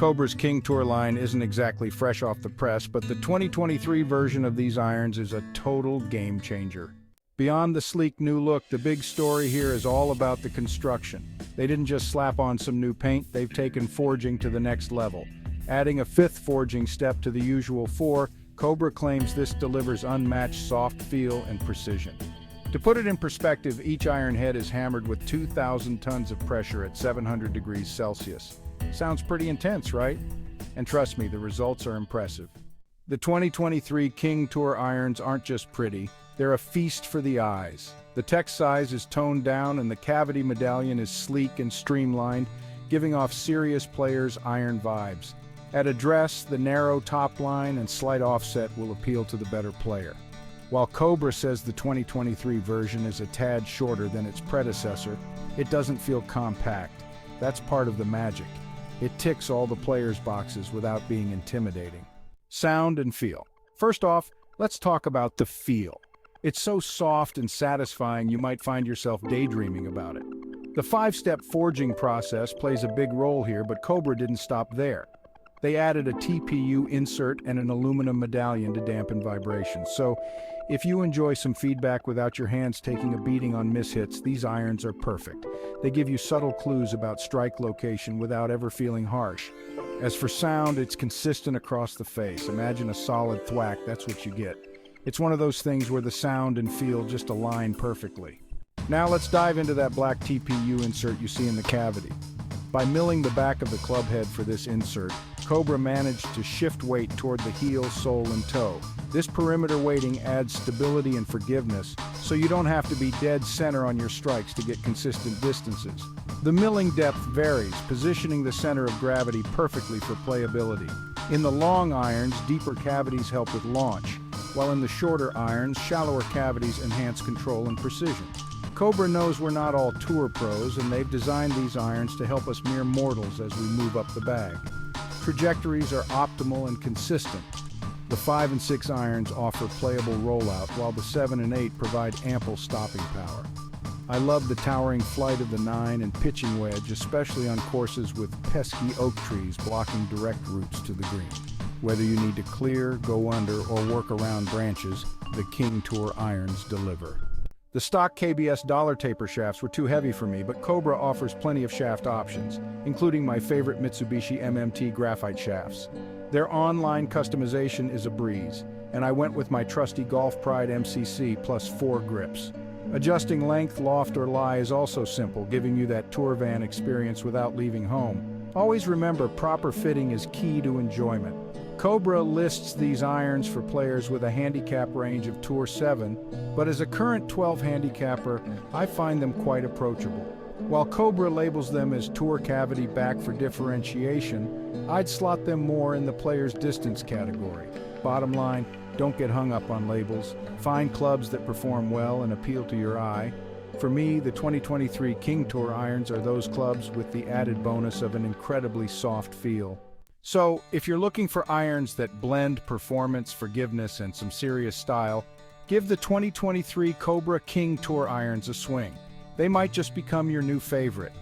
Cobra's King Tour line isn't exactly fresh off the press, but the 2023 version of these irons is a total game changer. Beyond the sleek new look, the big story here is all about the construction. They didn't just slap on some new paint, they've taken forging to the next level. Adding a fifth forging step to the usual four, Cobra claims this delivers unmatched soft feel and precision. To put it in perspective, each iron head is hammered with 2,000 tons of pressure at 700 degrees Celsius. Sounds pretty intense, right? And trust me, the results are impressive. The 2023 King Tour irons aren't just pretty, they're a feast for the eyes. The text size is toned down and the cavity medallion is sleek and streamlined, giving off serious players' iron vibes. At address, the narrow top line and slight offset will appeal to the better player. While Cobra says the 2023 version is a tad shorter than its predecessor, it doesn't feel compact. That's part of the magic. It ticks all the players' boxes without being intimidating. Sound and feel. First off, let's talk about the feel. It's so soft and satisfying you might find yourself daydreaming about it. The 5-step forging process plays a big role here, but Cobra didn't stop there. They added a TPU insert and an aluminum medallion to dampen vibrations. So, if you enjoy some feedback without your hands taking a beating on mishits, these irons are perfect. They give you subtle clues about strike location without ever feeling harsh. As for sound, it's consistent across the face. Imagine a solid thwack, that's what you get. It's one of those things where the sound and feel just align perfectly. Now let's dive into that black TPU insert you see in the cavity. By milling the back of the club head for this insert, Cobra managed to shift weight toward the heel, sole, and toe. This perimeter weighting adds stability and forgiveness, so you don't have to be dead center on your strikes to get consistent distances. The milling depth varies, positioning the center of gravity perfectly for playability. In the long irons, deeper cavities help with launch, while in the shorter irons, shallower cavities enhance control and precision. Cobra knows we're not all tour pros, and they've designed these irons to help us mere mortals as we move up the bag. Trajectories are optimal and consistent. The 5 and 6 irons offer playable rollout, while the 7 and 8 provide ample stopping power. I love the towering flight of the 9 and pitching wedge, especially on courses with pesky oak trees blocking direct routes to the green. Whether you need to clear, go under, or work around branches, the King Tour irons deliver. The stock KBS dollar taper shafts were too heavy for me, but Cobra offers plenty of shaft options, including my favorite Mitsubishi MMT graphite shafts. Their online customization is a breeze, and I went with my trusty Golf Pride MCC plus 4 grips. Adjusting length, loft, or lie is also simple, giving you that tour van experience without leaving home. Always remember, proper fitting is key to enjoyment. Cobra lists these irons for players with a handicap range of Tour 7, but as a current 12 handicapper, I find them quite approachable. While Cobra labels them as Tour Cavity back for differentiation, I'd slot them more in the player's distance category. Bottom line, don't get hung up on labels. Find clubs that perform well and appeal to your eye. For me, the 2023 King Tour irons are those clubs with the added bonus of an incredibly soft feel. So, if you're looking for irons that blend performance, forgiveness, and some serious style, give the 2023 Cobra King Tour irons a swing. They might just become your new favorite.